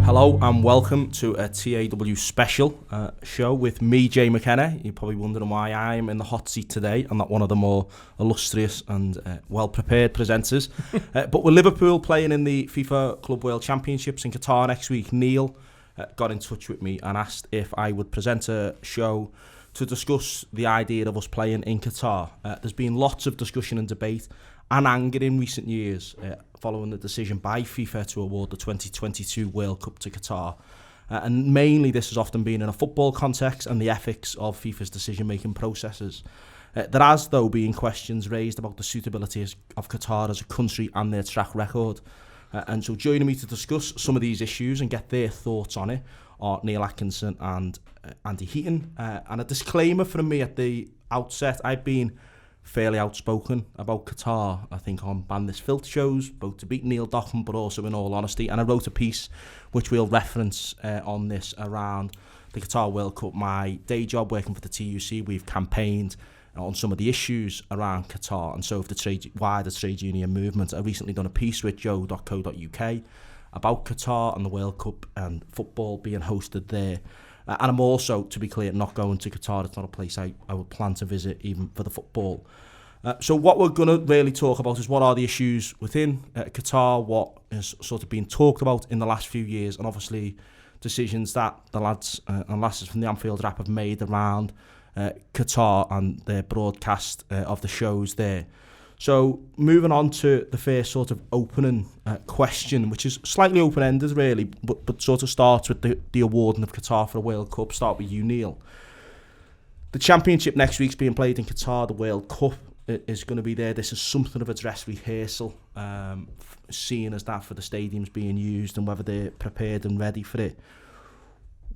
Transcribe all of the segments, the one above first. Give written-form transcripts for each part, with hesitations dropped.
Hello and welcome to a TAW special show with me, Jay McKenna. You're probably wondering why I'm in the hot seat today and not one of the more illustrious and well-prepared presenters. But with Liverpool playing in the FIFA Club World Championships in Qatar next week, Neil got in touch with me and asked if I would present a show to discuss the idea of us playing in Qatar. There's been lots of discussion and debate and anger in recent years following the decision by FIFA to award the 2022 World Cup to Qatar. And mainly this has often been in a football context and the ethics of FIFA's decision-making processes. There has, though, been questions raised about the suitability of Qatar as a country and their track record. And so joining me to discuss some of these issues and get their thoughts on it are Neil Atkinson and Andy Heaton. And a disclaimer from me at the outset, I've been fairly outspoken about Qatar, I think, on Ban This Filth shows, both to beat Neil Dockham, but also in all honesty. And I wrote a piece which we'll reference on this around the Qatar World Cup. My day job working for the TUC, we've campaigned on some of the issues around Qatar, and so have the wider trade union movement. I've recently done a piece with joe.co.uk about Qatar and the World Cup and football being hosted there. And I'm also, to be clear, not going to Qatar. It's not a place I would plan to visit, even for the football. So what we're going to really talk about is what are the issues within Qatar, what has sort of been talked about in the last few years, and obviously decisions that the lads and lasses from the Anfield rap have made around Qatar and their broadcast of the shows there. So moving on to the first sort of opening question, which is slightly open-ended really, but sort of starts with the awarding of Qatar for a World Cup. Start with you, Neil. The Championship next week's being played in Qatar. The World Cup is going to be there. This is something of a dress rehearsal, seeing as that for the stadiums being used and whether they're prepared and ready for it.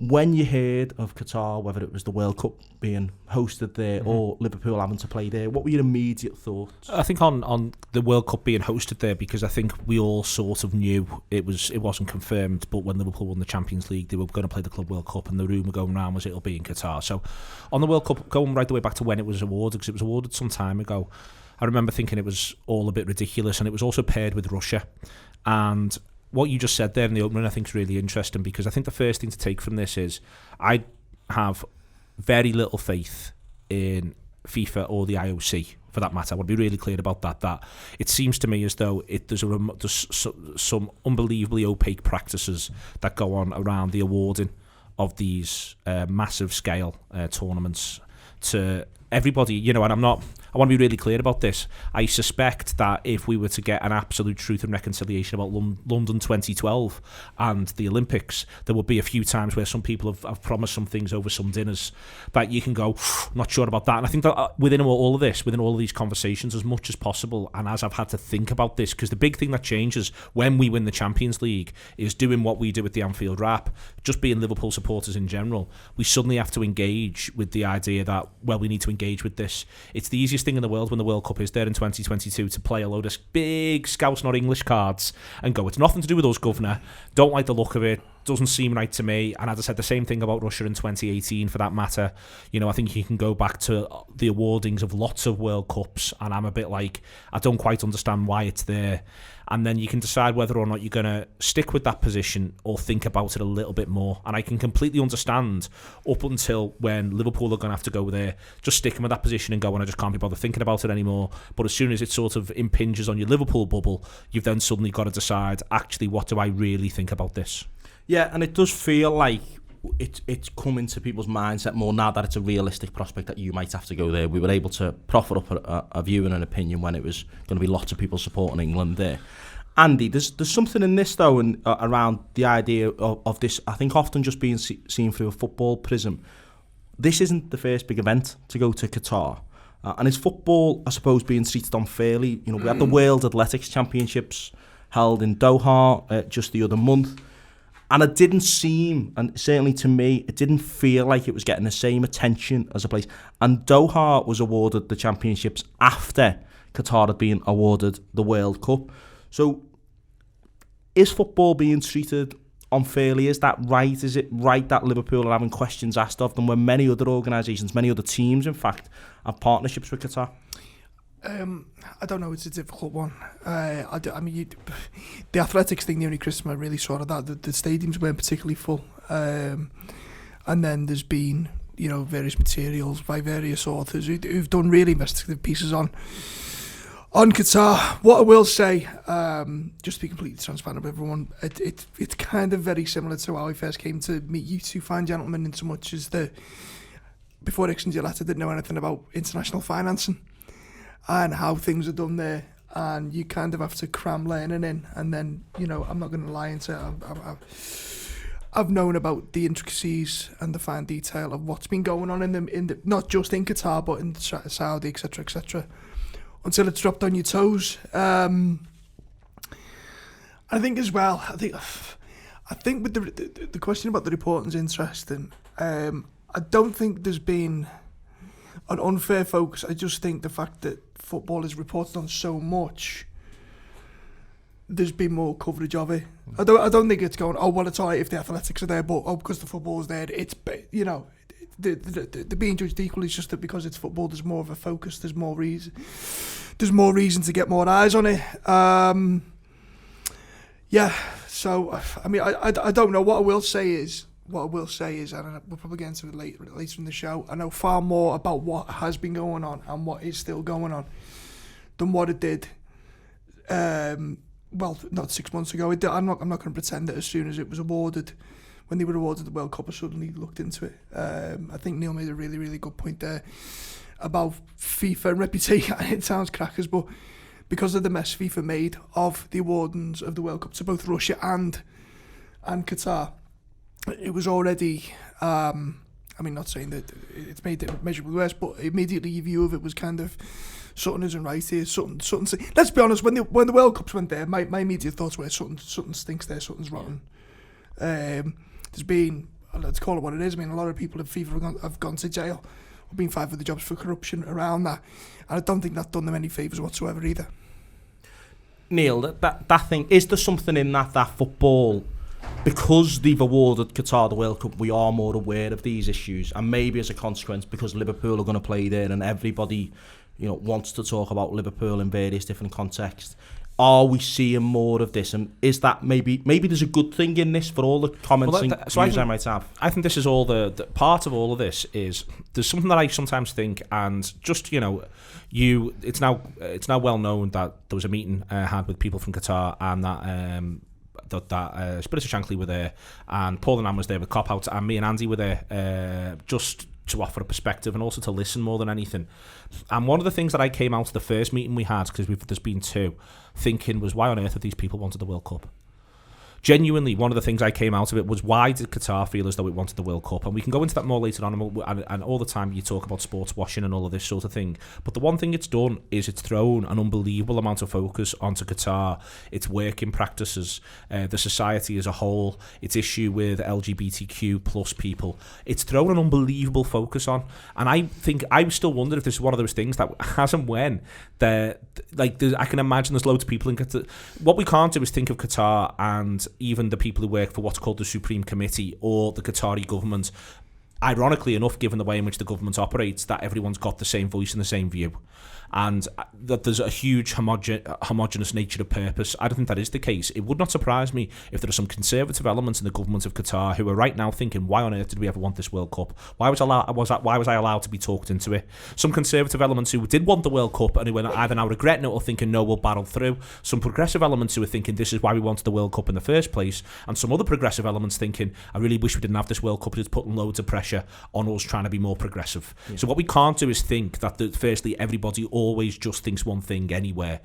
When you heard of Qatar, whether it was the World Cup being hosted there or Liverpool having to play there, what were your immediate thoughts? I think on the World Cup being hosted there, because I think we all sort of knew it wasn't confirmed, but when Liverpool won the Champions League, they were going to play the Club World Cup, and the rumour going around was it'll be in Qatar. So on the World Cup, going right the way back to when it was awarded, because it was awarded some time ago, I remember thinking it was all a bit ridiculous, and it was also paired with Russia. And what you just said there in the opening, I think, is really interesting, because I think the first thing to take from this is I have very little faith in FIFA or the IOC, for that matter. I want to be really clear about that. That it seems to me as though there's some unbelievably opaque practices that go on around the awarding of these massive scale tournaments to everybody, and I want to be really clear about this. I suspect that if we were to get an absolute truth and reconciliation about London 2012 and the Olympics, there would be a few times where some people have promised some things over some dinners that you can go, not sure about that. And I think that within all of these conversations, as much as possible, and as I've had to think about this, because the big thing that changes when we win the Champions League is doing what we do with the Anfield rap, just being Liverpool supporters in general. We suddenly have to engage with the idea that, well, we need to engage with this. It's the easiest thing in the world when the World Cup is there in 2022 to play a load of big Scouse not English cards and go, it's nothing to do with us, governor, don't like the look of it, doesn't seem right to me. And as I said, the same thing about Russia in 2018 for that matter. I think you can go back to the awardings of lots of World Cups and I'm a bit like, I don't quite understand why it's there. And then you can decide whether or not you're going to stick with that position or think about it a little bit more. And I can completely understand up until when Liverpool are going to have to go there, just sticking with that position and going, I just can't be bothered thinking about it anymore. But as soon as it sort of impinges on your Liverpool bubble, you've then suddenly got to decide, actually, what do I really think about this? Yeah, and it does feel like it's come into people's mindset more now that it's a realistic prospect that you might have to go there. We were able to proffer up a view and an opinion when it was going to be lots of people supporting England there. Andy, there's something in this though, and around the idea of this, I think often just being seen through a football prism. This isn't the first big event to go to Qatar. And is football, I suppose, being treated unfairly? We had the World Athletics Championships held in Doha just the other month. And it didn't seem, and certainly to me, it didn't feel like it was getting the same attention as a place. And Doha was awarded the championships after Qatar had been awarded the World Cup. So is football being treated unfairly? Is that right? Is it right that Liverpool are having questions asked of them when many other organisations, many other teams, in fact, have partnerships with Qatar? I don't know. It's a difficult one. The athletics thing, the only criticism I really saw of that, the stadiums weren't particularly full. And then there's been, various materials by various authors who've done really investigative pieces on Qatar. What I will say, just to be completely transparent with everyone, it's kind of very similar to how I first came to meet you two fine gentlemen, in so much as before Dixon's your letter, didn't know anything about international financing and how things are done there, and you kind of have to cram learning in. And then, I'm not going to lie and say I've known about the intricacies and the fine detail of what's been going on in the not just in Qatar but in Saudi, etc., until it's dropped on your toes. I think as well. I think with the question about the reporting's interesting. I don't think there's been an unfair focus. I just think the fact that football is reported on so much, there's been more coverage of it. I don't think it's going, oh well, it's alright if the athletics are there, but because the football's there, it's the being judged equally. It's just that because it's football, there's more of a focus. There's more reason to get more eyes on it. So I don't know. What I will say is, and we'll probably get into it later in the show, I know far more about what has been going on and what is still going on than what it did. Not 6 months ago. I'm not going to pretend that as soon as it was awarded, when they were awarded the World Cup, I suddenly looked into it. I think Neil made a really, really good point there about FIFA and reputation. It sounds crackers, but because of the mess FIFA made of the awardings of the World Cup to both Russia and Qatar, it was already, not saying that it's made it measurably worse, but immediately your view of it was kind of, something isn't right here, something. Let's be honest, when the World Cups went there, my immediate thoughts were something stinks there, something's rotten. There's been, let's call it what it is, a lot of people at FIFA have gone to jail or been fired for the jobs for corruption around that, and I don't think that's done them any favours whatsoever either. Neil, that thing, is there something in that football, because they've awarded Qatar the World Cup, we are more aware of these issues, and maybe as a consequence, because Liverpool are going to play there and everybody wants to talk about Liverpool in various different contexts, are we seeing more of this? And is that maybe there's a good thing in this for all the comments and views I might have? I think this is all the part of all of this is, there's something that I sometimes think, and just it's now well known that there was a meeting had with people from Qatar, and that Spirit of Shankly were there, and Paul and Anne was there with Cop Out, and me and Andy were there just to offer a perspective and also to listen more than anything. And one of the things that I came out of the first meeting we had, because there's been two, thinking was, why on earth have these people wanted the World Cup? Genuinely, one of the things I came out of it was, why did Qatar feel as though it wanted the World Cup? And we can go into that more later on, and all the time you talk about sports washing and all of this sort of thing. But the one thing it's done is it's thrown an unbelievable amount of focus onto Qatar, its working practices, the society as a whole, its issue with LGBTQ plus people. It's thrown an unbelievable focus on. And I think, I still wonder if this is one of those things that as and when, I can imagine there's loads of people in Qatar. What we can't do is think of Qatar and even the people who work for what's called the Supreme Committee or the Qatari government, ironically enough, given the way in which the government operates, that everyone's got the same voice and the same view, and that there's a huge homogenous nature of purpose. I don't think that is the case. It would not surprise me if there are some conservative elements in the government of Qatar who are right now thinking, why on earth did we ever want this World Cup? Why was I allowed to be talked into it? Some conservative elements who did want the World Cup and who are either now regretting it or thinking, no, we'll battle through. Some progressive elements who are thinking, this is why we wanted the World Cup in the first place. And some other progressive elements thinking, I really wish we didn't have this World Cup. It's putting loads of pressure on us trying to be more progressive. Yeah. So what we can't do is think that firstly, everybody always just thinks one thing anywhere.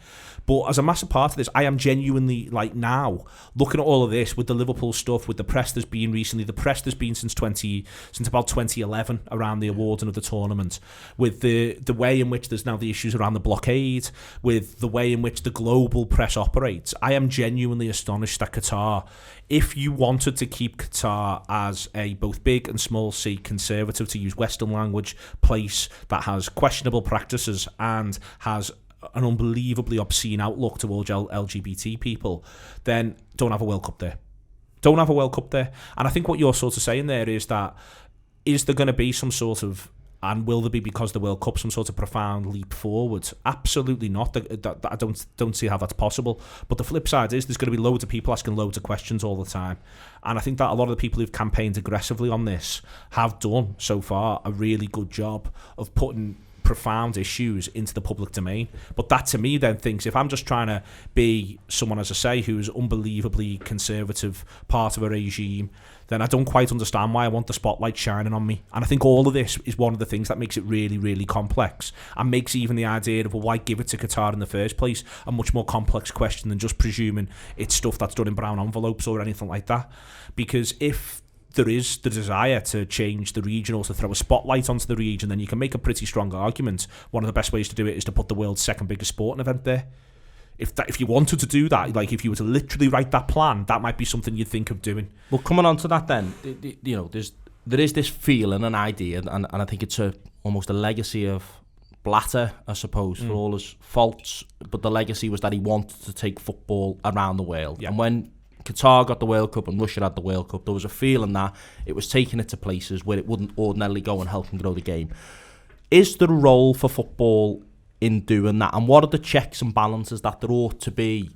But as a massive part of this, I am genuinely, now looking at all of this with the Liverpool stuff, with the press there's been recently, the press there's been since about 2011 around the awarding of the tournament, with the way in which there's now the issues around the blockade, with the way in which the global press operates. I am genuinely astonished that Qatar, if you wanted to keep Qatar as a both big and small C conservative, to use Western language, place that has questionable practices and has an unbelievably obscene outlook towards LGBT people, then don't have a World Cup there. Don't have a World Cup there. And I think what you're sort of saying there is that, is there going to be some sort of, And will there be, because the World Cup, some sort of profound leap forward? Absolutely not. I don't see how that's possible. But the flip side is there's going to be loads of people asking loads of questions all the time. And I think that a lot of the people who've campaigned aggressively on this have done, so far, a really good job of putting profound issues into the public domain. But that, to me, then thinks, if I'm just trying to be someone, as I say, who's unbelievably conservative, part of a regime, then I don't quite understand why I want the spotlight shining on me. And I think all of this is one of the things that makes it really, really complex, and makes even the idea of, well, why give it to Qatar in the first place, a much more complex question than just presuming it's stuff that's done in brown envelopes or anything like that. Because if there is the desire to change the region or to throw a spotlight onto the region, then you can make a pretty strong argument. One of the best ways to do it is to put the world's second biggest sporting event there. If you wanted to do that, like if you were to literally write that plan, that might be something you'd think of doing. Well, coming on to that then, you know, there is this feeling, an idea, and I think it's almost a legacy of Blatter, I suppose, for all his faults, but the legacy was that he wanted to take football around the world. Yeah. And when Qatar got the World Cup and Russia had the World Cup, there was a feeling that it was taking it to places where it wouldn't ordinarily go and help them grow the game. Is there a role for football in doing that? And what are the checks and balances that there ought to be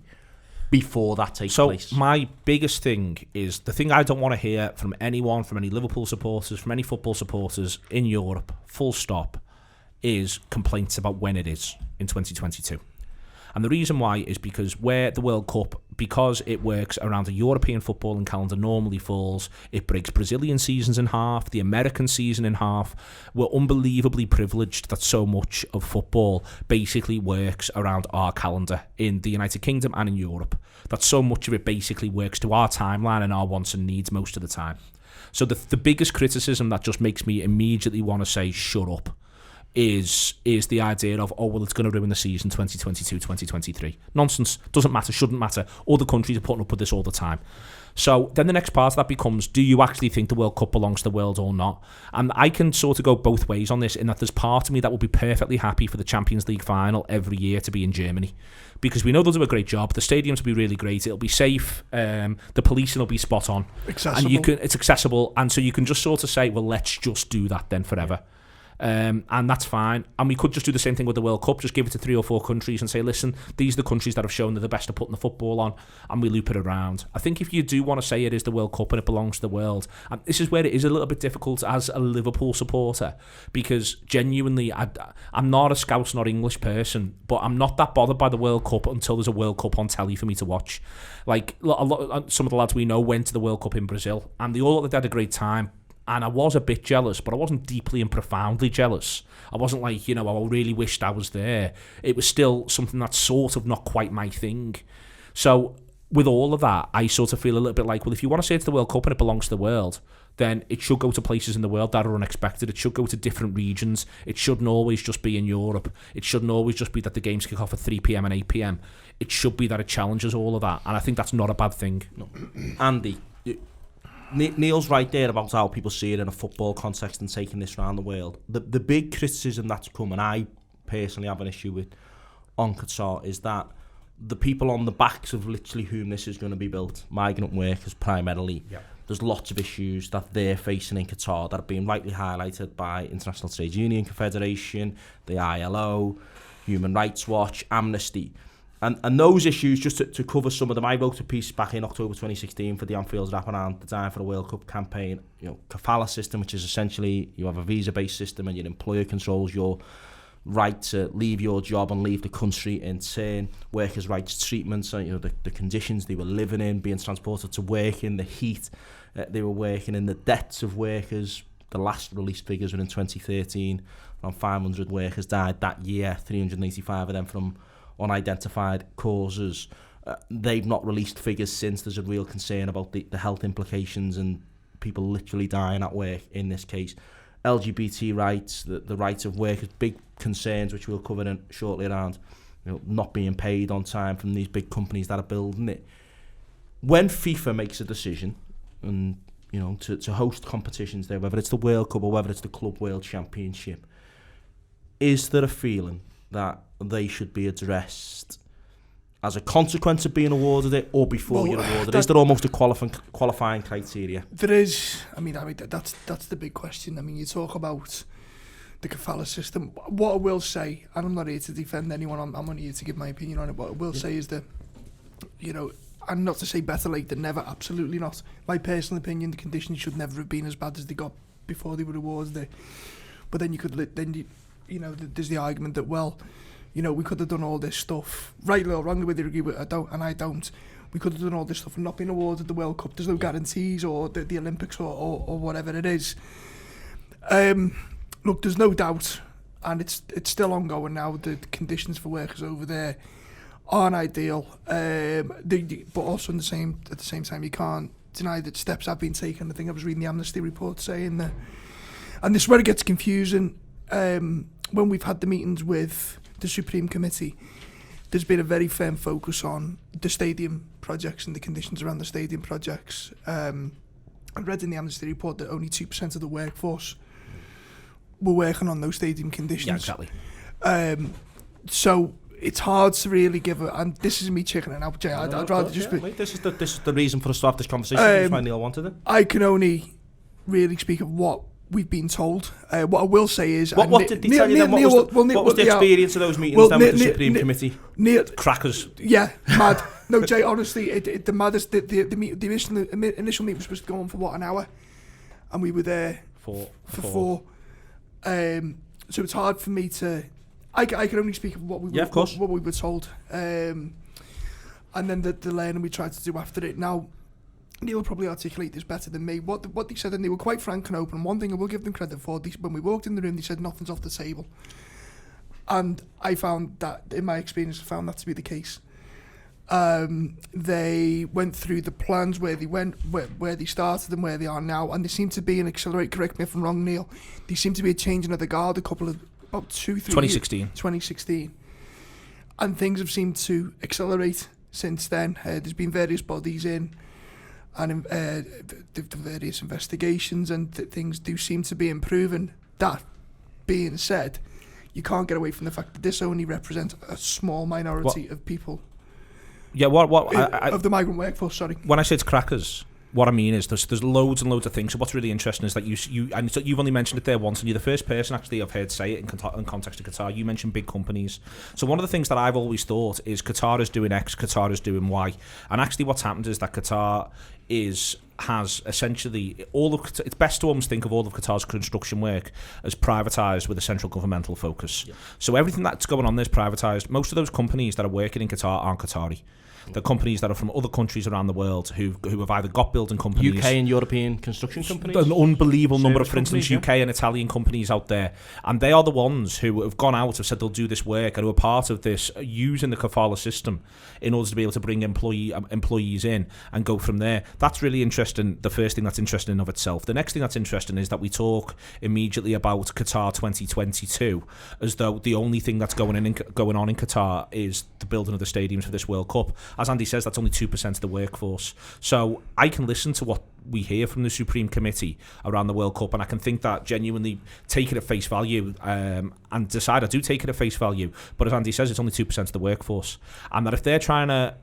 before that takes place? So my biggest thing is, the thing I don't want to hear from anyone, from any Liverpool supporters, from any football supporters in Europe, full stop, is complaints about when it is in 2022. And the reason why is because where the World Cup, because it works around a European footballing calendar, normally falls, it breaks Brazilian seasons in half, the American season in half. We're unbelievably privileged that so much of football basically works around our calendar in the United Kingdom and in Europe. That so much of it basically works to our timeline and our wants and needs most of the time. So the biggest criticism that just makes me immediately want to say, shut up, is the idea of, oh, well, it's going to ruin the season 2022-2023. Nonsense. Doesn't matter, shouldn't matter. Other countries are putting up with this all the time. So then the next part of that becomes, do you actually think the World Cup belongs to the world or not? And I can sort of go both ways on this, in that there's part of me that will be perfectly happy for the Champions League final every year to be in Germany, because we know they'll do a great job. The stadiums will be really great. It'll be safe. The policing will be spot on. Accessible. And it's accessible. And so you can just sort of say, well, let's just do that then forever. And that's fine. And we could just do the same thing with the World Cup, just give it to 3 or 4 countries and say, listen, these are the countries that have shown they're the best at putting the football on, and we loop it around. I think if you do want to say it is the World Cup and it belongs to the world, and this is where it is a little bit difficult as a Liverpool supporter, because genuinely I'm not a Scouse nor English person, but I'm not that bothered by the World Cup until there's a World Cup on telly for me to watch. Like some of the lads we know went to the World Cup in Brazil, and they all had a great time. And I was a bit jealous, but I wasn't deeply and profoundly jealous. I wasn't like, I really wished I was there. It was still something that's sort of not quite my thing. So with all of that, I sort of feel a little bit like, well, if you want to say it's the World Cup and it belongs to the world, then it should go to places in the world that are unexpected. It should go to different regions. It shouldn't always just be in Europe. It shouldn't always just be that the games kick off at 3 p.m. and 8 p.m. It should be that it challenges all of that. And I think that's not a bad thing. No. Andy, Neil's right there about how people see it in a football context and taking this around the world. The big criticism that's come, and I personally have an issue with on Qatar, is that the people on the backs of literally whom this is going to be built, migrant workers primarily, there's lots of issues that they're facing in Qatar that are being rightly highlighted by International Trade Union Confederation, the ILO, Human Rights Watch, Amnesty. And those issues, just to cover some of them, I wrote a piece back in October 2016 for the Anfield wraparound Design for a World Cup campaign. Kafala system, which is essentially you have a visa-based system and your employer controls your right to leave your job and leave the country in turn. Workers' rights treatment, so the conditions they were living in, being transported to work in, the heat they were working in, the deaths of workers. The last released figures were in 2013. Around 500 workers died that year, 385 of them from unidentified causes. They've not released figures since. There's a real concern about the health implications and people literally dying at work in this case. LGBT rights, the rights of workers, big concerns which we'll cover shortly around not being paid on time from these big companies that are building it. When FIFA makes a decision and to host competitions there, whether it's the World Cup or whether it's the Club World Championship, is there a feeling that they should be addressed as a consequence of being awarded it, or before you're awarded? Is there almost a qualifying criteria? There is. I mean that's the big question. I mean, you talk about the kafala system. What I will say, and I'm not here to defend anyone, I'm only here to give my opinion on it. What I will say is that, you know, and not to say better late than never, absolutely not. My personal opinion, the conditions should never have been as bad as they got before they were awarded it. But then you know, there's the argument that, well, you know, we could have done all this stuff, rightly or wrongly, whether you agree with it, I don't. We could have done all this stuff and not been awarded the World Cup. There's no guarantees, or the Olympics, or whatever it is. Look, there's no doubt, and it's still ongoing now. The conditions for workers over there aren't ideal, but also at the same time, you can't deny that steps have been taken. I think I was reading the Amnesty report saying that, and this is where it gets confusing. When we've had the meetings with the Supreme Committee, there's been a very firm focus on the stadium projects and the conditions around the stadium projects. I read in the Amnesty report that only 2% of the workforce were working on those stadium conditions. Yeah, exactly. So it's hard to really give and this is me chickening out, Jay. I'd rather just be... This is the reason for us to have this conversation. That's why Neil wanted it. I can only really speak of what we've been told. What I will say is... What did they tell you then? What was the experience of those meetings then with the Supreme Committee? Crackers. Yeah, mad. No, Jay, honestly, the maddest... The initial meeting was supposed to go on for, an hour? And we were there for 4. So it's hard for me to... I can only speak of what we were told. And then the learning we tried to do after it. Now, Neil will probably articulate this better than me. What they said, and they were quite frank and open. One thing I will give them credit for, when we walked in the room, they said nothing's off the table. And I found that, in my experience, I found that to be the case. They went through the plans, where they went, where they started and where they are now, and there seemed to be an accelerate, correct me if I'm wrong, Neil, there seemed to be a changing of the guard about 2-3 2016. years. 2016. And things have seemed to accelerate since then. There's been various bodies in, and the various investigations, and things do seem to be improving. That being said, you can't get away from the fact that this only represents a small minority of people. Yeah, of the migrant workforce, sorry. When I say it's crackers, what I mean is there's loads and loads of things. So what's really interesting is that you've only mentioned it there once, and you're the first person actually I've heard say it in context of Qatar. You mentioned big companies. So one of the things that I've always thought is Qatar is doing X, Qatar is doing Y, and actually what's happened is that Qatar has essentially it's best to almost think of all of Qatar's construction work as privatised with a central governmental focus. Yeah. So everything that's going on there's privatised. Most of those companies that are working in Qatar aren't Qatari. They're companies that are from other countries around the world who have either got building companies... UK and European construction companies? An unbelievable number of, for instance, UK and Italian companies out there. And they are the ones who have gone out, have said they'll do this work, and who are part of this, using the kafala system in order to be able to bring employees in and go from there. That's really interesting, the first thing that's interesting in of itself. The next thing that's interesting is that we talk immediately about Qatar 2022 as though the only thing that's going on in Qatar is the building of the stadiums for this World Cup. As Andy says, that's only 2% of the workforce. So I can listen to what we hear from the Supreme Committee around the World Cup, and I can think that genuinely take it at face value and decide I do take it at face value. But as Andy says, it's only 2% of the workforce. And that if they're trying to,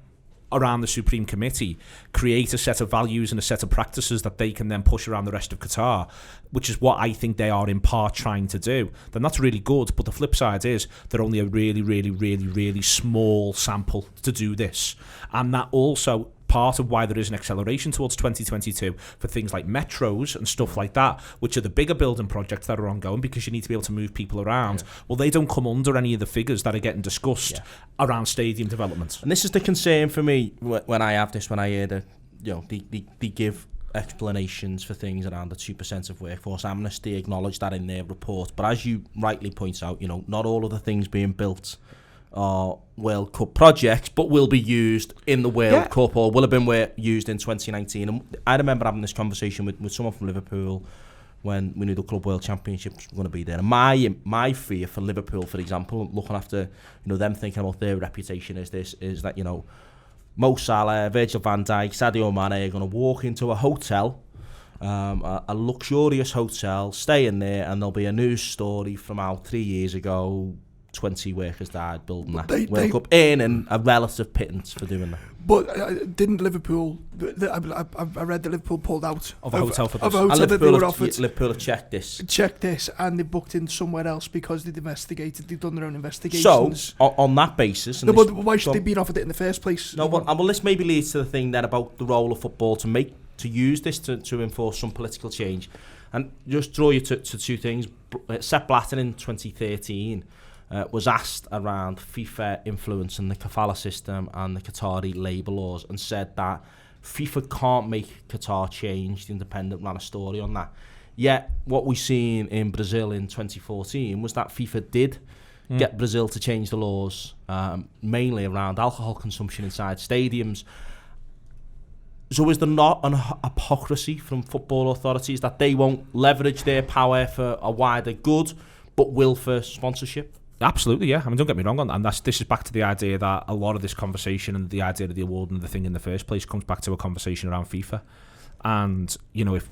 around the Supreme Committee, create a set of values and a set of practices that they can then push around the rest of Qatar, which is what I think they are in part trying to do, then that's really good. But the flip side is they're only a really, really, really, really small sample to do this. And that also part of why there is an acceleration towards 2022 for things like metros and stuff like that, which are the bigger building projects that are ongoing, because you need to be able to move people around. Yeah. Well, they don't come under any of the figures that are getting discussed around stadium development. And this is the concern for me when I have this, when I hear that, they give explanations for things around the 2% of workforce. Amnesty acknowledged that in their report. But as you rightly point out, not all of the things being built are World Cup projects, but will be used in the World Cup, or will have been used in 2019. And I remember having this conversation with someone from Liverpool when we knew the Club World Championships were going to be there. And my fear for Liverpool, for example, looking after them thinking about their reputation, is that Mo Salah, Virgil van Dijk, Sadio Mane are going to walk into a hotel, a luxurious hotel, stay in there, and there'll be a news story from out 3 years ago. 20 workers died building that World Cup, earning a relative pittance for doing that. But didn't Liverpool? I read that Liverpool pulled out of a hotel for this. Of a hotel that they were offered. Liverpool have checked this, and they booked in somewhere else because they'd investigated. They'd done their own investigations. So on that basis, no, but why should they be offered it in the first place? No, well, this maybe leads to the thing then about the role of football to use this to enforce some political change, and just draw you to two things. Sepp Blatter in 2013. Was asked around FIFA influence in the kafala system and the Qatari labour laws, and said that FIFA can't make Qatar change. The Independent ran a story on that. Yet what we seen in Brazil in 2014 was that FIFA did get Brazil to change the laws, mainly around alcohol consumption inside stadiums. So is there not an hypocrisy from football authorities that they won't leverage their power for a wider good, but will for sponsorship? Absolutely, yeah. I mean, don't get me wrong on that. And this is back to the idea that a lot of this conversation and the idea of the award and the thing in the first place comes back to a conversation around FIFA. And, if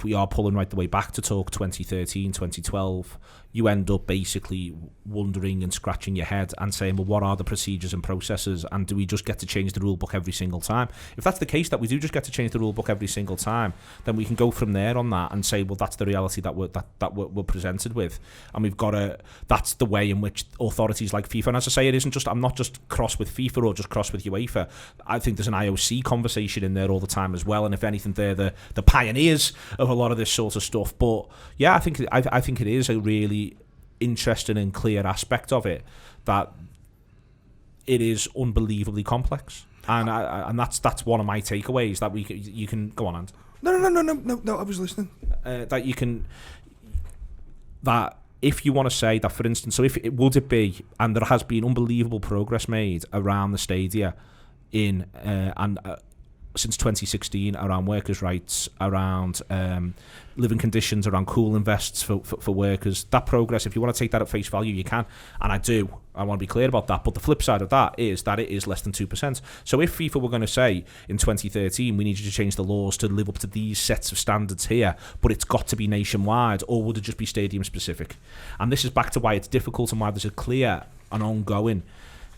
we are pulling right the way back to talk 2013, 2012, you end up basically wondering and scratching your head and saying, well, what are the procedures and processes, and do we just get to change the rule book every single time? If that's the case, that we do just get to change the rule book every single time, then we can go from there on that and say, well, that's the reality that we're presented with, and we've got to. That's the way in which authorities like FIFA, and as I say, it isn't just. I'm not just cross with FIFA or just cross with UEFA. I think there's an IOC conversation in there all the time as well, and if anything, they're the pioneers of a lot of this sort of stuff. But yeah, I think it is a really interesting and clear aspect of it, that it is unbelievably complex, and that's one of my takeaways, that you can go on, and no, I was listening. That you can, that if you want to say that, for instance, so would it be, and there has been unbelievable progress made around the stadia in since 2016 around workers' rights, around living conditions, around cooling vests for workers. That progress, if you want to take that at face value, you can. And I want to be clear about that. But the flip side of that is that it is less than 2%. So if FIFA were going to say in 2013, we need you to change the laws to live up to these sets of standards here, but it's got to be nationwide, or would it just be stadium specific? And this is back to why it's difficult and why there's a clear and ongoing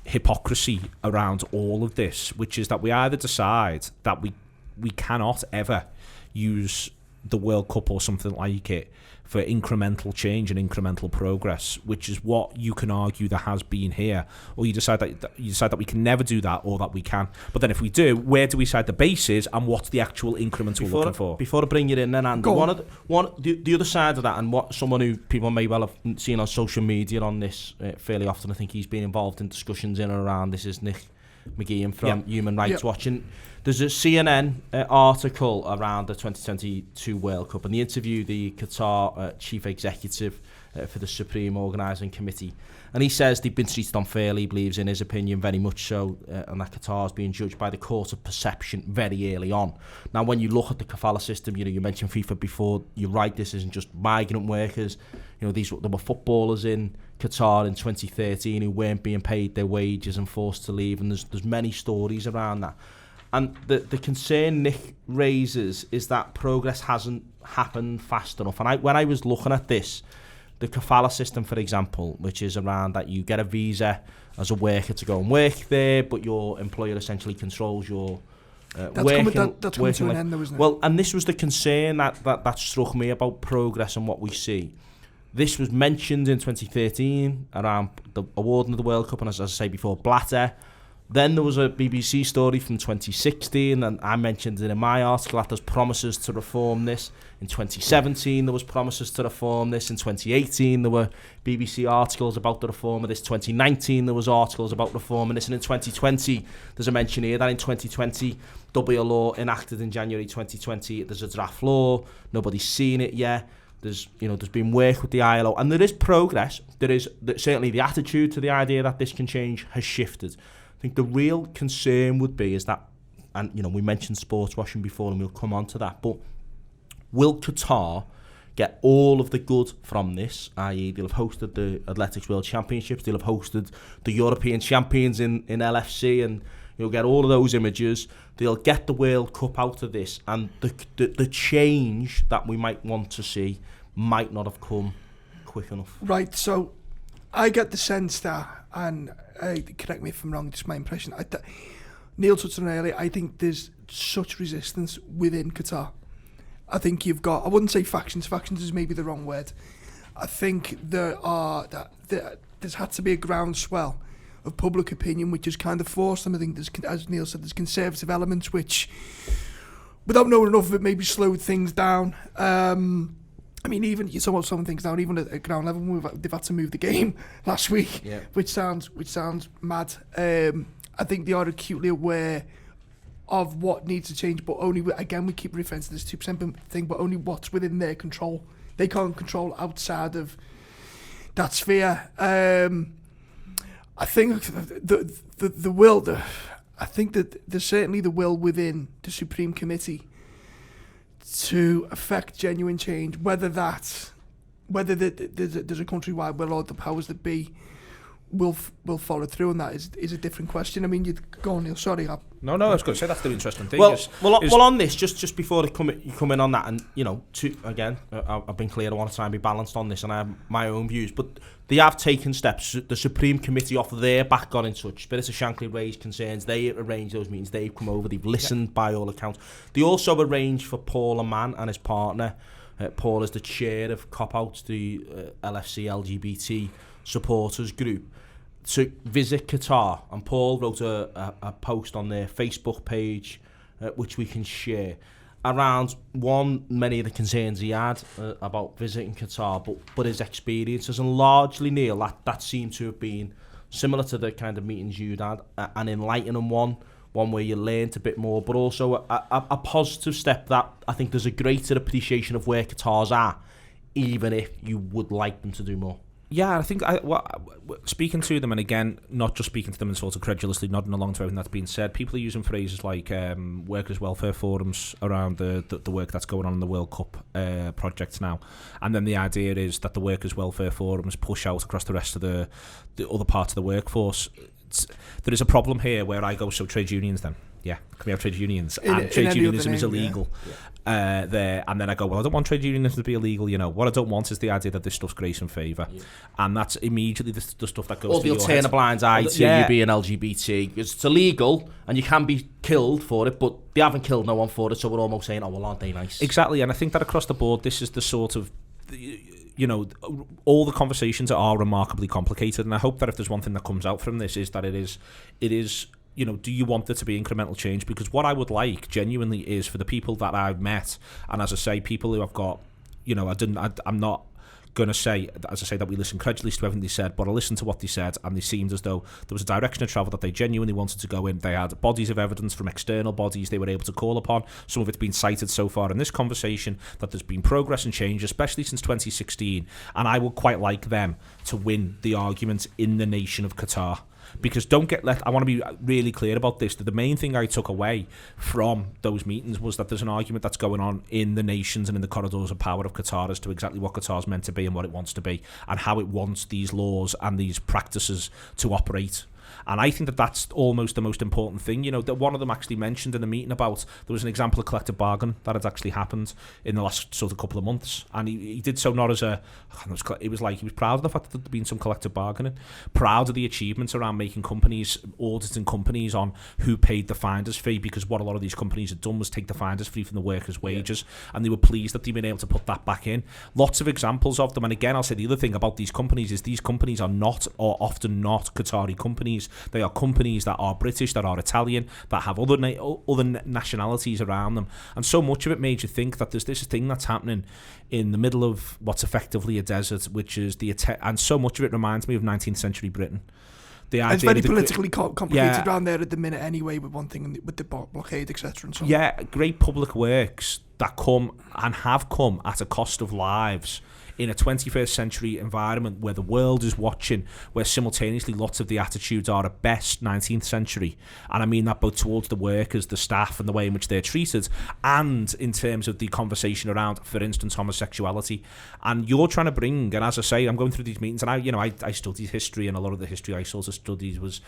hypocrisy around all of this, which is that we either decide that we cannot ever use the World Cup or something like it for incremental change and incremental progress, which is what you can argue there has been here, or you decide that we can never do that, or that we can. But then if we do, where do we decide the base is, and what's the actual increment we're looking for? Before I bring you in then, Andy, the other side of that, and what someone who people may well have seen on social media on this fairly often, I think he's been involved in discussions in and around this, is Nick McGeehan from Human Rights Watch. And there's a CNN article around the 2022 World Cup, and they interview the Qatar chief executive for the Supreme Organising Committee, and he says they've been treated unfairly. He believes, in his opinion, very much so, and that Qatar is being judged by the court of perception very early on. Now, when you look at the kafala system, you mentioned FIFA before. You're right, this isn't just migrant workers. There were footballers in Qatar in 2013 who weren't being paid their wages and forced to leave, and there's many stories around that. And the concern Nick raises is that progress hasn't happened fast enough. And when I was looking at this, the kafala system, for example, which is around that you get a visa as a worker to go and work there, but your employer essentially controls your that's coming to an end, though, isn't it? Well, and this was the concern that struck me about progress and what we see. This was mentioned in 2013 around the awarding of the World Cup, and as I say before, Blatter. Then there was a BBC story from 2016, and I mentioned it in my article, that there's promises to reform this. In 2017, there was promises to reform this. In 2018, there were BBC articles about the reform of this. 2019, there was articles about reforming this. And in 2020, there's a mention here that in 2020, there'll be a law enacted in January 2020. There's a draft law. Nobody's seen it yet. There's been work with the ILO, and there is progress. There is certainly the attitude to the idea that this can change has shifted. I think the real concern would be is that, and we mentioned sports washing before, and we'll come on to that, but will Qatar get all of the good from this, i.e. they'll have hosted the Athletics World Championships, they'll have hosted the European Champions in LFC, and you'll get all of those images, they'll get the World Cup out of this, and the change that we might want to see might not have come quick enough. Right, so I get the sense that, and correct me if I'm wrong, just my impression, Neil touched on it earlier, I think there's such resistance within Qatar. I think you've got, I wouldn't say factions is maybe the wrong word. I think there's had to be a groundswell of public opinion which has kind of forced them. I think, as Neil said, there's conservative elements which, without knowing enough of it, maybe slowed things down. I mean, even you saw some things down, even at ground level, they've had to move the game last week, which sounds mad. I think they are acutely aware of what needs to change, but only, again, we keep referring to this 2% thing, but only what's within their control. They can't control outside of that sphere. I think the will, I think that there's certainly the will within the Supreme Committee to affect genuine change, whether there's a countrywide will or the powers that be will follow through on that is a different question. I mean, you go on, Neil. Sorry. No, I was going to say that's the interesting thing. Well, on this, just before you come in on that, and I've been clear. I want to try and be balanced on this, and I have my own views, but they have taken steps. The Supreme Committee off their back got in touch. Spirit of Shankly raised concerns. They arranged those meetings. They've come over. They've listened by all accounts. They also arranged for Paul Aman and his partner. Paul is the chair of Cop Out, the LFC LGBT supporters group, to visit Qatar, and Paul wrote a post on their Facebook page, which we can share, around many of the concerns he had about visiting Qatar, but his experiences, and largely, Neil, that seemed to have been similar to the kind of meetings you'd had, an enlightening one where you learnt a bit more, but also a positive step that I think there's a greater appreciation of where Qatar's at, even if you would like them to do more. Yeah, I think speaking to them, and again, not just speaking to them and sort of credulously nodding along to everything that's been said, people are using phrases like workers' welfare forums around the work that's going on in the World Cup projects now. And then the idea is that the workers' welfare forums push out across the rest of the other parts of the workforce. There is a problem here where I go, so trade unions then? Yeah, can we have trade unions? And trade unionism is illegal there. And then I go, well, I don't want trade unionism to be illegal. You know, what I don't want is the idea that this stuff's grace and favour. Yeah. And that's immediately the stuff that goes to your head. Or they'll turn a blind eye to you being LGBT. It's illegal and you can be killed for it, but they haven't killed no one for it, so we're almost saying, oh, well, aren't they nice? Exactly, and I think that across the board, this is the sort of... You know, all the conversations are remarkably complicated, and I hope that if there's one thing that comes out from this is that it is, you know, do you want there to be incremental change? Because what I would like genuinely is for the people that I've met, and as I say, people who I've got, you know, I'm not going to say, as I say, that we listen credulously to everything they said, but I listened to what they said, and they seemed as though there was a direction of travel that they genuinely wanted to go in. They had bodies of evidence from external bodies they were able to call upon. Some of it's been cited so far in this conversation, that there's been progress and change, especially since 2016, and I would quite like them to win the argument in the nation of Qatar. Because I want to be really clear about this, that the main thing I took away from those meetings was that there's an argument that's going on in the nations and in the corridors of power of Qatar as to exactly what Qatar's meant to be and what it wants to be, and how it wants these laws and these practices to operate. And I think that that's almost the most important thing. You know, that one of them actually mentioned in the meeting about, there was an example of collective bargain that had actually happened in the last sort of couple of months. And he did so not as it was like he was proud of the fact that there'd been some collective bargaining, proud of the achievements around making companies, auditing companies on who paid the finder's fee, because what a lot of these companies had done was take the finder's fee from the workers' wages, and they were pleased that they'd been able to put that back in. Lots of examples of them. And again, I'll say the other thing about these companies is these companies are not, or often not, Qatari companies. They are companies that are British, that are Italian, that have other nationalities around them. And so much of it made you think that there's this thing that's happening in the middle of what's effectively a desert, which is and so much of it reminds me of 19th century Britain. It's very politically complicated around there at the minute anyway, with one thing, with the blockade, etc. and so on. Yeah, great public works that come and have come at a cost of lives in a 21st century environment where the world is watching, where simultaneously lots of the attitudes are at best 19th century. And I mean that both towards the workers, the staff, and the way in which they're treated, and in terms of the conversation around, for instance, homosexuality. And you're trying to bring, and as I say, I'm going through these meetings, and I studied history, and a lot of the history I sort of studied was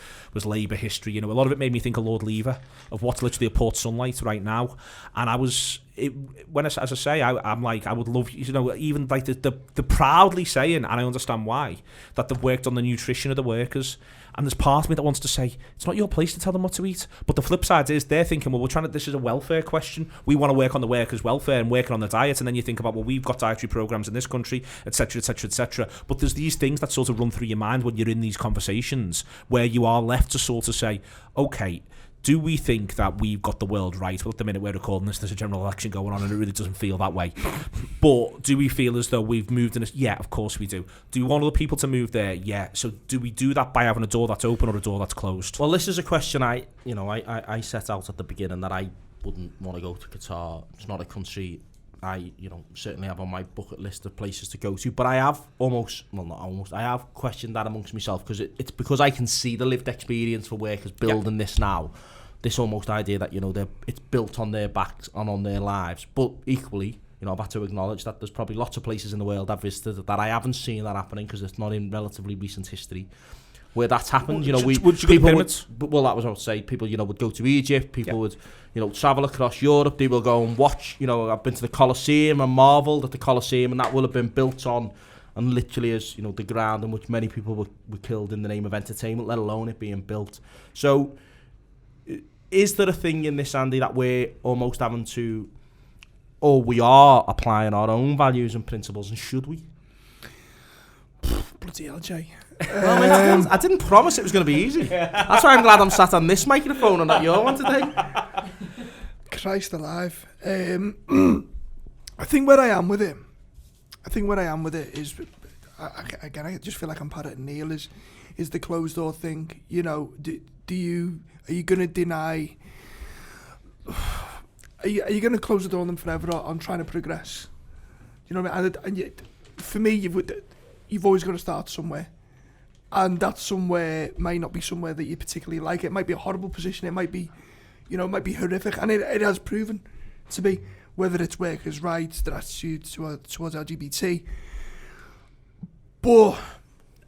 Labour history. You know, a lot of it made me think of Lord Lever, of what's literally a Port Sunlight right now. And I was as I say, I'm like, I would love, even like the proudly saying, and I understand why, that they've worked on the nutrition of the workers. And there's part of me that wants to say, it's not your place to tell them what to eat. But the flip side is they're thinking, well, this is a welfare question. We want to work on the workers' welfare and working on the diet. And then you think about, well, we've got dietary programs in this country, etc., etc., etc. But there's these things that sort of run through your mind when you're in these conversations where you are left to sort of say, okay, do we think that we've got the world right? Well, at the minute we're recording this, there's a general election going on and it really doesn't feel that way. But do we feel as though we've moved in? Yeah, of course we do. Do we want other people to move there? Yeah. So do we do that by having a door that's open or a door that's closed? Well, this is a question I set out at the beginning that I wouldn't want to go to Qatar. It's not a country I certainly have on my bucket list of places to go to. But I have I have questioned that amongst myself because it's because I can see the lived experience for workers building this now. This almost idea that, it's built on their backs and on their lives. But equally, I've had to acknowledge that there's probably lots of places in the world I've visited that I haven't seen that happening because it's not in relatively recent history where that's happened. Would you go to pyramids? Well, that was what I would say. People, would go to Egypt. People would, travel across Europe. They will go and watch. I've been to the Colosseum and marvelled at the Colosseum, and that will have been built on and literally as, the ground in which many people were killed in the name of entertainment, let alone it being built. So is there a thing in this, Andy, that we're almost having to, or we are applying our own values and principles, and should we? Bloody hell, Jay. Well, mate, I didn't promise it was going to be easy. That's why I'm glad I'm sat on this microphone and not your one today. Christ alive. I think where I am with it is, again, I just feel like I'm parroting Neil, is the closed door thing. Are you going to deny, are you going to close the door on them forever on trying to progress? You know what I mean? And yet, for me, you've always got to start somewhere. And that somewhere may not be somewhere that you particularly like. It might be a horrible position. It might be, it might be horrific. And it has proven to be, whether it's workers' rights, their attitude towards LGBT. But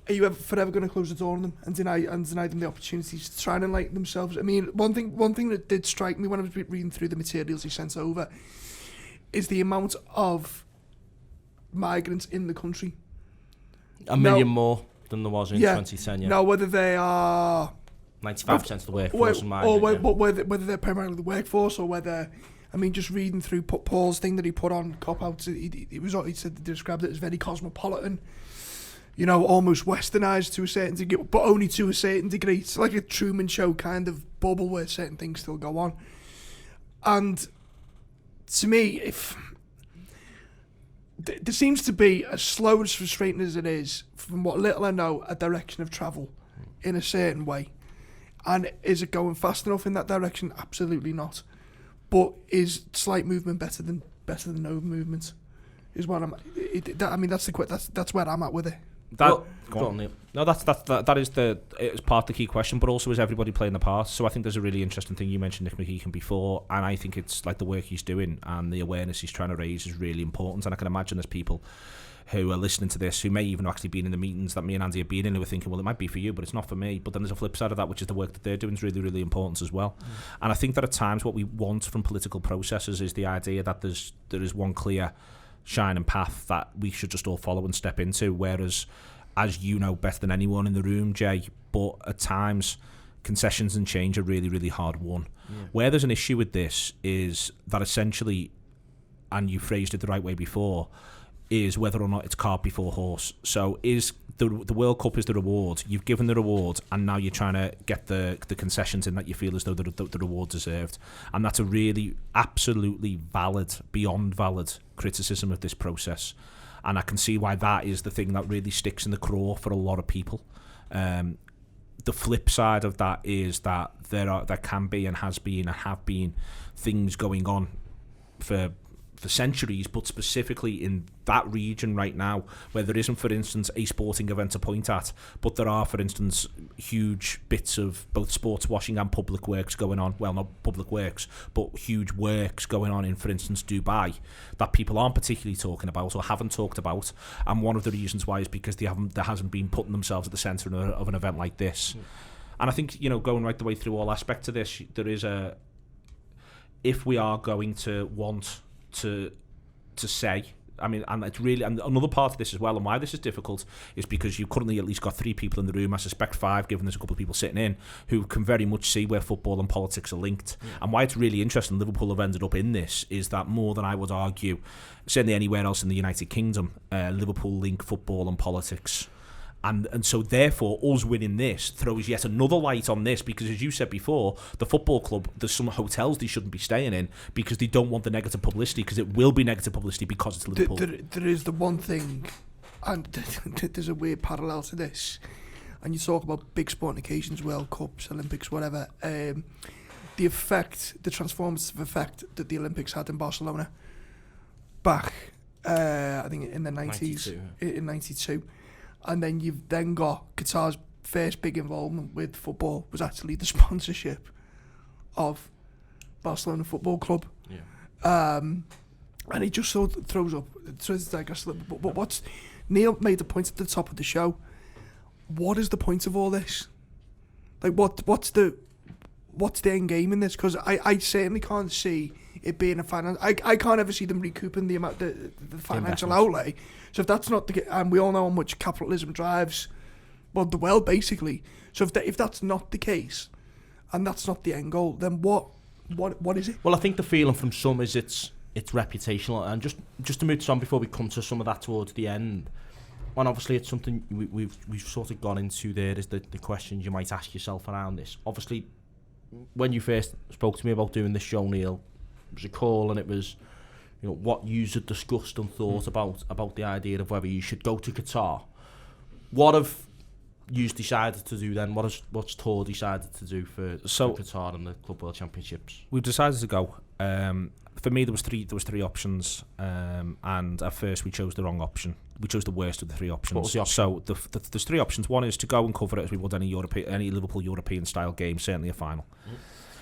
are you forever going to close the door on them and deny them the opportunities to try and enlighten themselves? I mean, one thing that did strike me when I was reading through the materials he sent over is the amount of migrants in the country. A million more than there was in 2010, yeah. Now, whether they are 95% of the workforce and migrant, whether they're primarily the workforce or whether, I mean, just reading through Paul's thing that he put on Cop Out, he described it as very cosmopolitan, almost westernised to a certain degree, but only to a certain degree. It's like a Truman Show kind of bubble where certain things still go on. And to me, there seems to be, as slow and frustrating as it is, from what little I know, a direction of travel in a certain way. And is it going fast enough in that direction? Absolutely not. But is slight movement better than no movement? Is what that's where I'm at with it. Go on, Neil. No, that is it's part of the key question, but also is everybody playing the part? So I think there's a really interesting thing. You mentioned Nick McKenna before, and I think it's like the work he's doing and the awareness he's trying to raise is really important. And I can imagine there's people who are listening to this who may even actually been in the meetings that me and Andy have been in who are thinking, well, it might be for you, but it's not for me. But then there's a flip side of that, which is the work that they're doing is really, really important as well. And I think that at times what we want from political processes is the idea that there is one clear shining path that we should just all follow and step into, whereas, as you know better than anyone in the room, Jay, but at times concessions and change are really, really hard won. Where there's an issue with this is that essentially, and you phrased it the right way before, is whether or not it's cart before horse. So is the World Cup is the reward. You've given the reward, and now you're trying to get the concessions in that you feel as though the reward deserved. And that's a really, absolutely valid, beyond valid criticism of this process. And I can see why that is the thing that really sticks in the craw for a lot of people. The flip side of that is that there can be and has been and have been things going on for centuries, but specifically in that region right now, where there isn't, for instance, a sporting event to point at, but there are, for instance, huge bits of both sports washing and public works going on. Well, not public works, but huge works going on in, for instance, Dubai, that people aren't particularly talking about or haven't talked about. And one of the reasons why is because there hasn't been putting themselves at the centre of an event like this. And I think, going right the way through all aspects of this, there is if we are going to want to say. I mean, and it's really, and another part of this as well, and why this is difficult, is because you've currently at least got 3 people in the room, I suspect 5, given there's a couple of people sitting in, who can very much see where football and politics are linked. Yeah. And why it's really interesting Liverpool have ended up in this is that more than I would argue, certainly anywhere else in the United Kingdom, Liverpool link football and politics. And so therefore us winning this throws yet another light on this, because as you said before, the football club, there's some hotels they shouldn't be staying in because they don't want the negative publicity, because it will be negative publicity because it's Liverpool. There is the one thing, and there's a weird parallel to this, and you talk about big sporting occasions, World Cups, Olympics, whatever, the transformative effect that the Olympics had in Barcelona back, I think in the 90s, in 92. And then you've then got Qatar's first big involvement with football was actually the sponsorship of Barcelona Football Club. Yeah. And it just sort of throws up. So it's like but what's Neil made the point at the top of the show. What is the point of all this? Like what's the end game in this? Because I certainly can't see it being a finance. I can't ever see them recouping the amount the financial outlay. So if that's not the, and we all know how much capitalism drives, well, the world basically. So if that's not the case, and that's not the end goal, then what is it? Well, I think the feeling from some is it's reputational, and just to move this on before we come to some of that towards the end. And obviously it's something we've sort of gone into there is the questions you might ask yourself around this. Obviously, when you first spoke to me about doing this show, Neil, it was a call, and it was, you know, what you had discussed and thought about the idea of whether you should go to Qatar. What have you decided to do then? What's TAW decided to do for Qatar and the Club World Championships? We've decided to go. For me, there was three options, and at first we chose the wrong option. We chose the worst of the 3 options. What was the option? So there's 3 options. One is to go and cover it as we would any Liverpool European style game, certainly a final.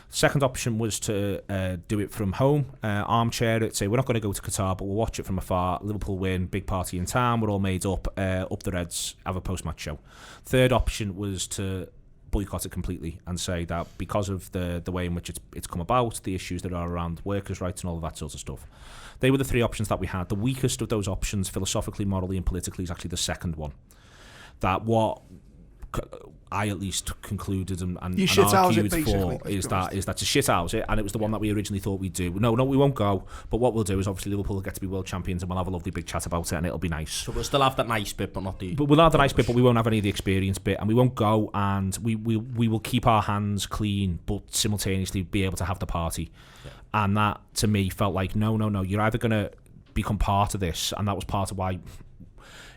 Second option was to do it from home, armchair it, say we're not going to go to Qatar, but we'll watch it from afar. Liverpool win, big party in town, we're all made up the Reds, have a post-match show. Third option was to boycott it completely and say that because of the way in which it's come about, the issues that are around workers' rights and all of that sort of stuff. They were the 3 options that we had. The weakest of those options, philosophically, morally and politically, is actually the second one. That what I at least concluded and argued for is that to shit house it, and it was the one that we originally thought we'd do. No, we won't go, but what we'll do is obviously Liverpool will get to be world champions and we'll have a lovely big chat about it and it'll be nice. So we'll still have that nice bit, but not the... But we'll have the nice bit, but we won't have any of the experience bit, and we won't go, and we will keep our hands clean, but simultaneously be able to have the party. Yeah. And that, to me, felt like, no, you're either going to become part of this, and that was part of why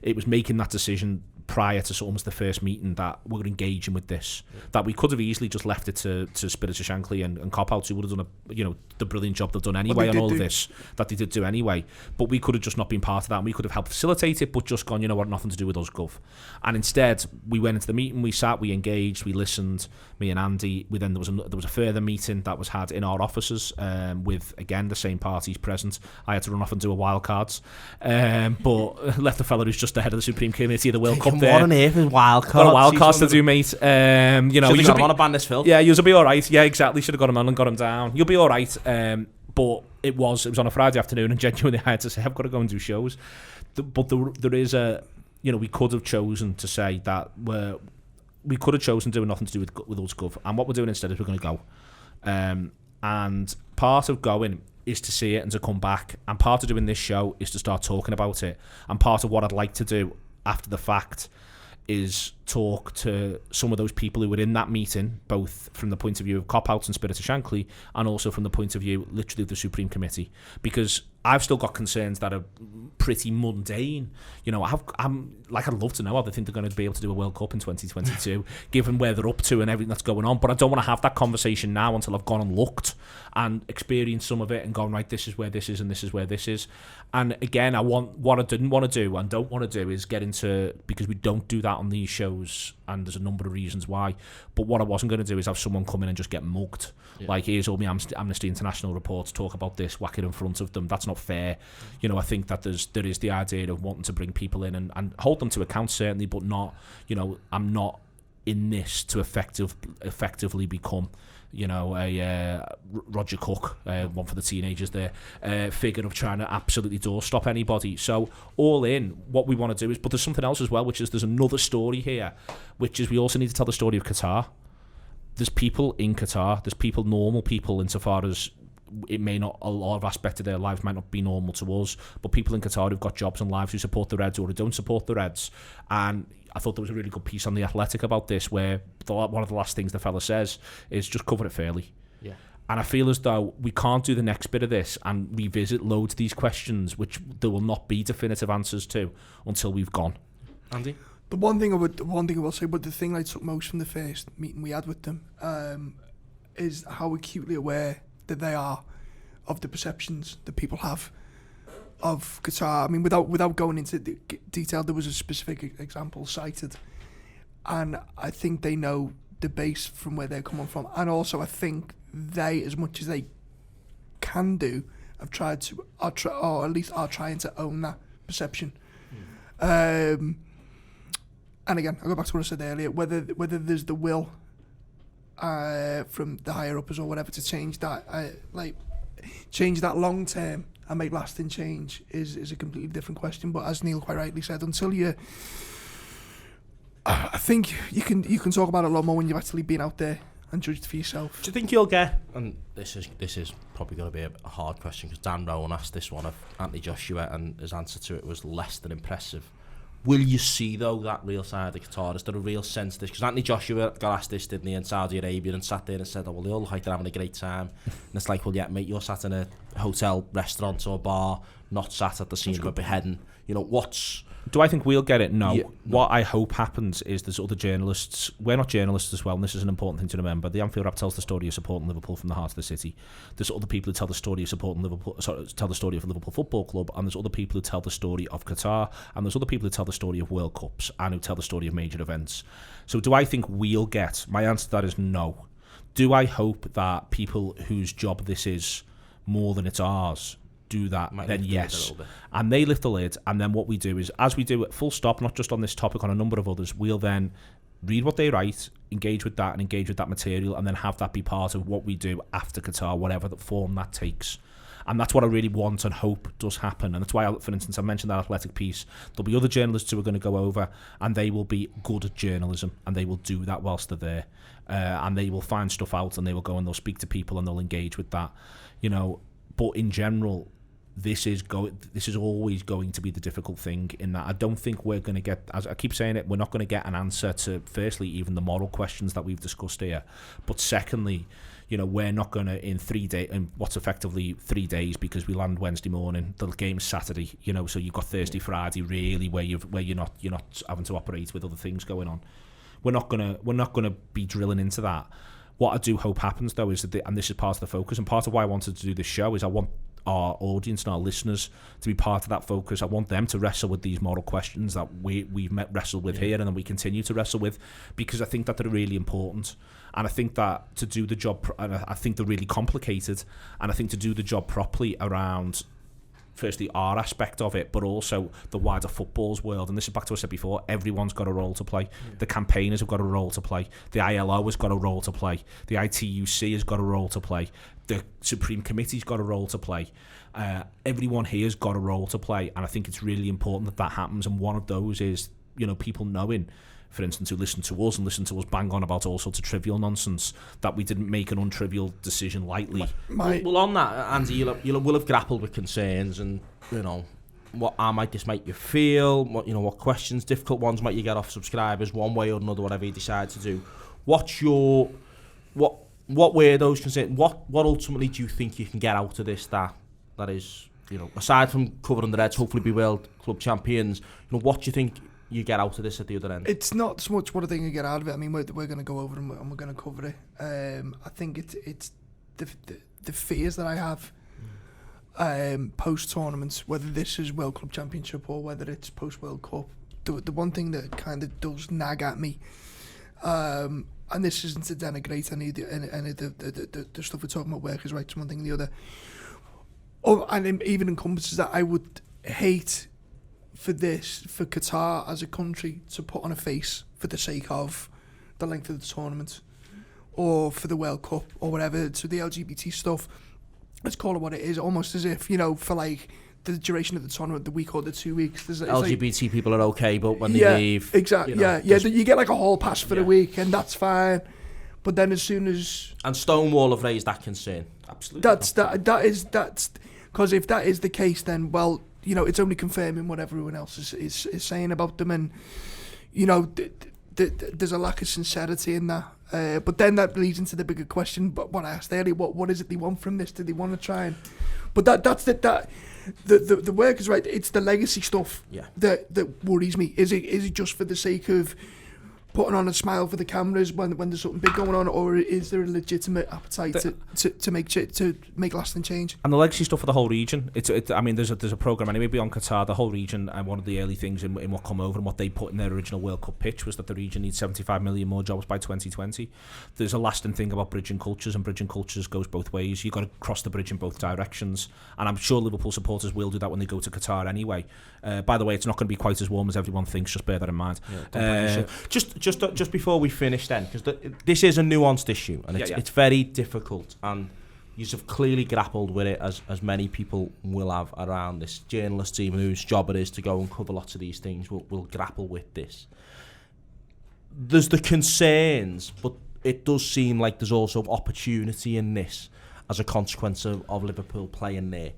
it was making that decision prior to almost the first meeting that we're engaging with this. Yeah. That we could have easily just left it to Spirits of Shankly and Cop-Outs, who would have done the brilliant job they've done anyway on all of this, that they did do anyway. But we could have just not been part of that, and we could have helped facilitate it, but just gone, you know what, nothing to do with us, Gov. And instead, we went into the meeting, we sat, we engaged, we listened, me and Andy. There was a further meeting that was had in our offices with, again, the same parties present. I had to run off and do a wild cards, but left the fella who's just the head of the Supreme Committee of the World Cup there. What on earth is wild cards? Got a wild cards to do, mate. Should have got him on a ban this film. Yeah, you'll be all right. Yeah, exactly. Should have got him on and got him down. You'll be all right. But it was on a Friday afternoon, and genuinely I had to say, I've got to go and do shows. But there is a, we could have chosen to say that we could have chosen doing nothing to do with us, Gov. And what we're doing instead is we're going to go. And part of going is to see it and to come back. And part of doing this show is to start talking about it. And part of what I'd like to do after the fact is talk to some of those people who were in that meeting, both from the point of view of Cop-Outs and Spirit of Shankly, and also from the point of view, literally, of the Supreme Committee. Because I've still got concerns that are pretty mundane. I'd love to know how they think they're going to be able to do a World Cup in 2022, given where they're up to and everything that's going on. But I don't want to have that conversation now until I've gone and looked and experienced some of it and gone, right, this is where this is and this is where this is. And again, what I didn't want to do and don't want to do is get into, because we don't do that on these shows, and there's a number of reasons why, but what I wasn't going to do is have someone come in and just get mugged. Yeah. Like, here's all my Amnesty International reports, talk about this, whack it in front of them. That's not fair. I think that there is the idea of wanting to bring people in and hold them to account, certainly, but not, I'm not in this to effectively become you know, Roger Cook, one for the teenagers there, figure of trying to absolutely doorstop anybody. So all in, what we want to do is, but there's something else as well, which is there's another story here, which is we also need to tell the story of Qatar. There's people in Qatar, there's people, normal people, insofar as it may not, a lot of aspects of their lives might not be normal to us, but people in Qatar who've got jobs and lives, who support the Reds or who don't support the Reds. And I thought there was a really good piece on The Athletic about this, where one of the last things the fella says is just cover it fairly. Yeah. And I feel as though we can't do the next bit of this and revisit loads of these questions, which there will not be definitive answers to until we've gone. Andy? The one thing I will say, but the thing I took most from the first meeting we had with them is how acutely aware that they are of the perceptions that people have of Qatar. I mean, without going into detail, there was a specific example cited, and I think they know the base from where they're coming from, and also I think they, as much as they can do, have tried to, or at least are trying to own that perception. And again, I'll go back to what I said earlier, whether there's the will from the higher uppers or whatever to change that, change that long term and make lasting change is a completely different question. But as Neil quite rightly said, until you, I think you can talk about it a lot more when you've actually been out there and judged for yourself. Do you think you'll get, and this is probably going to be a hard question because Dan Rowan asked this one of Anthony Joshua and his answer to it was less than impressive. Will you see, though, that real side of Qatar? Is there a real sense of this? Because Anthony Joshua got asked this, didn't he, in Saudi Arabia, and sat there and said, oh, well, they all look like they're having a great time. And it's like, well, yeah, mate, you're sat in a hotel, restaurant or bar, not sat at the scene of a beheading. You know, do I think we'll get it? No. Yeah, no. What I hope happens is there's other journalists. We're not journalists as well, and this is an important thing to remember. The Anfield Rap tells the story of supporting Liverpool from the heart of the city. There's other people who tell the story of supporting Liverpool, tell the story of Liverpool Football Club, and there's other people who tell the story of Qatar, and there's other people who tell the story of World Cups, and who tell the story of major events. So do I think we'll get? My answer to that is no. Do I hope that people whose job this is more than it's ours do that? Then yes. And they lift the lid, and then what we do is, as we do it full stop, not just on this topic, on a number of others, we'll then read what they write, engage with that, and engage with that material, and then have that be part of what we do after Qatar, whatever the form that takes. And that's what I really want and hope does happen. And that's why, for instance, I mentioned that Athletic piece. There'll be other journalists who are going to go over, and they will be good at journalism, and they will do that whilst they're there. And they will find stuff out, and they will go and they'll speak to people, and they'll engage with that. You know, but in general, this is always going to be the difficult thing, in that I don't think we're going to get, as I keep saying it, we're not going to get an answer to, firstly, even the moral questions that we've discussed here. But secondly, you know, we're not going to, in what's effectively 3 days, because we land Wednesday morning, the game's Saturday, you know, so you've got Thursday, Friday, really, where you're not having to operate with other things going on. We're not gonna be drilling into that. What I do hope happens, though, is that, and this is part of the focus, and part of why I wanted to do this show, is I want our audience and our listeners to be part of that focus. I want them to wrestle with these moral questions that we've wrestled with here, and then we continue to wrestle with, because I think that they're really important. And I think that to do the job, and I think they're really complicated, and I think to do the job properly around, firstly, our aspect of it, but also the wider football's world. And this is back to what I said before, everyone's got a role to play. The campaigners have got a role to play. The ILO has got a role to play. The ITUC has got a role to play. The Supreme Committee's got a role to play. Everyone here's got a role to play. And I think it's really important that happens. And one of those is, you know, people knowing, for instance, who listen to us bang on about all sorts of trivial nonsense, that we didn't make an untrivial decision lightly. Well, on that, Andy, you will have grappled with concerns, and, you know, how might this make you feel? What questions, difficult ones, might you get off subscribers one way or another, whatever you decide to do. What were those concerns? What ultimately do you think you can get out of this? That is, you know, aside from covering the Reds, hopefully be World Club champions. You know, what do you think you get out of this at the other end? It's not so much what I think you get out of it. I mean, we're going to go over and we're going to cover it. I think it's the fears that I have post tournaments, whether this is World Club Championship or whether it's post World Cup. The one thing that kind of does nag at me, and this isn't to denigrate any of the stuff we're talking about, workers' rights, one thing or the other. And it even encompasses that I would hate for Qatar as a country to put on a face for the sake of the length of the tournament, or for the World Cup or whatever, so the LGBT stuff, let's call it what it is, almost as if, you know, for like the duration of the tournament, the week or the 2 weeks, there's LGBT like, people are okay, but when they leave, exactly, you know, you get like a hall pass for the week, and that's fine. But then as soon as Stonewall have raised that concern, absolutely, that's because if that is the case, then well, you know, it's only confirming what everyone else is saying about them, and you know, there's a lack of sincerity in that. But then that leads into the bigger question. But what I asked earlier, what is it they want from this? Do they want to try and? But the work is right. It's the legacy stuff that worries me. Is it just for the sake of putting on a smile for the cameras when there's something big going on, or is there a legitimate appetite to make lasting change? And the legacy stuff for the whole region. I mean, there's a program anyway beyond Qatar. The whole region, and one of the early things in what come over and what they put in their original World Cup pitch was that the region needs 75 million more jobs by 2020. There's a lasting thing about bridging cultures, and bridging cultures goes both ways. You've got to cross the bridge in both directions, and I'm sure Liverpool supporters will do that when they go to Qatar anyway. By the way, it's not going to be quite as warm as everyone thinks. Just bear that in mind. Just before we finish then, because this is a nuanced issue, and it's very difficult, and you have clearly grappled with it, as many people will have around this. Journalists, even whose job it is to go and cover lots of these things, will grapple with this. There's the concerns, but it does seem like there's also opportunity in this as a consequence of Liverpool playing there.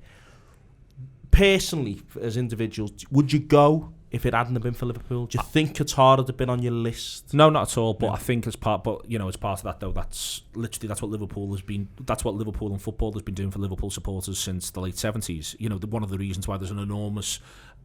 Personally, as individuals, would you go if it hadn't have been for Liverpool? Do you think Qatar would have been on your list? No, not at all. But I think as part of that though. That's what Liverpool has been. That's what Liverpool and football has been doing for Liverpool supporters since the late 70s. You know, one of the reasons why there's an enormous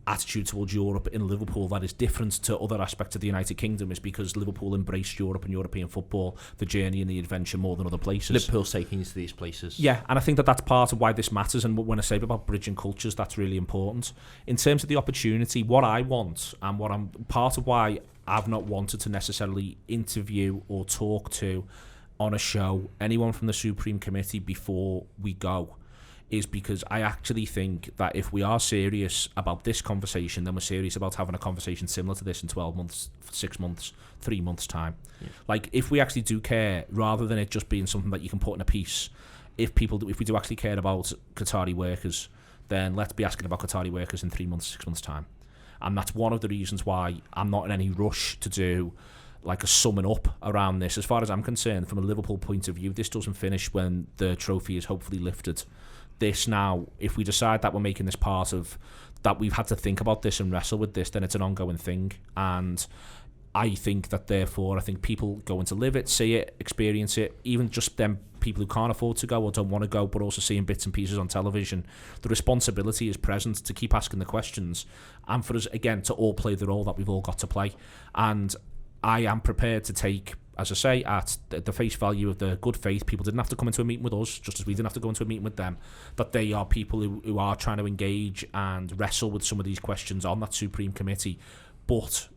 attitude towards Europe in Liverpool that is different to other aspects of the United Kingdom is because Liverpool embraced Europe and European football, the journey and the adventure more than other places. Liverpool's taking you to these places. Yeah, and I think that's part of why this matters, and when I say about bridging cultures, that's really important. In terms of the opportunity, what I want and what I'm part of why I've not wanted to necessarily interview or talk to on a show anyone from the Supreme Committee before we go is because I actually think that if we are serious about this conversation, then we're serious about having a conversation similar to this in 12 months, 6 months, 3 months' time. Yeah. Like, if we actually do care, rather than it just being something that you can put in a piece, if we do actually care about Qatari workers, then let's be asking about Qatari workers in 3 months, 6 months' time. And that's one of the reasons why I'm not in any rush to do like a summing up around this. As far as I'm concerned, from a Liverpool point of view, this doesn't finish when the trophy is hopefully lifted. This now, if we decide that we're making this part of that, we've had to think about this and wrestle with this, then it's an ongoing thing. And I think that therefore, I think people going to live it, see it, experience it, even just them people who can't afford to go or don't want to go, but also seeing bits and pieces on television, the responsibility is present to keep asking the questions and for us, again, to all play the role that we've all got to play. And I am prepared to take, as I say, at the face value of the good faith, people didn't have to come into a meeting with us, just as we didn't have to go into a meeting with them, that they are people who are trying to engage and wrestle with some of these questions on that Supreme Committee. But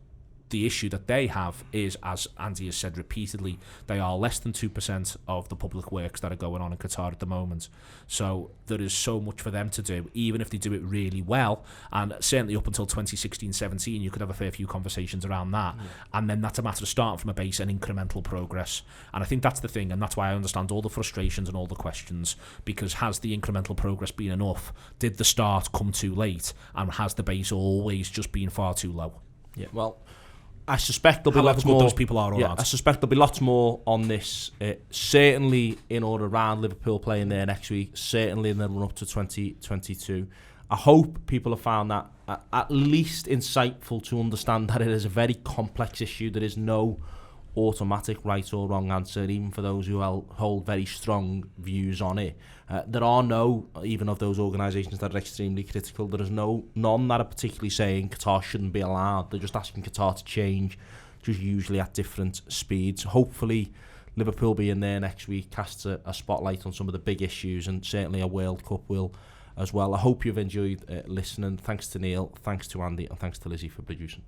the issue that they have is, as Andy has said repeatedly, they are less than 2% of the public works that are going on in Qatar at the moment. So there is so much for them to do, even if they do it really well. And certainly up until 2016-17, you could have a fair few conversations around that. Yeah. And then that's a matter of starting from a base and incremental progress. And I think that's the thing, and that's why I understand all the frustrations and all the questions, because has the incremental progress been enough? Did the start come too late? And has the base always just been far too low? Yeah, well, I suspect there'll be lots more. Those people are I suspect there'll be lots more on this. Certainly in or around Liverpool playing there next week. Certainly in the run up to 2022. I hope people have found that at least insightful to understand that it is a very complex issue. There is no automatic right or wrong answer, even for those who hold very strong views on it. There are no, even of those organisations that are extremely critical, there is none that are particularly saying Qatar shouldn't be allowed. They're just asking Qatar to change, just usually at different speeds. Hopefully Liverpool being there next week casts a spotlight on some of the big issues, and certainly a World Cup will as well. I hope you've enjoyed listening. Thanks to Neil, thanks to Andy, and thanks to Lizzie for producing.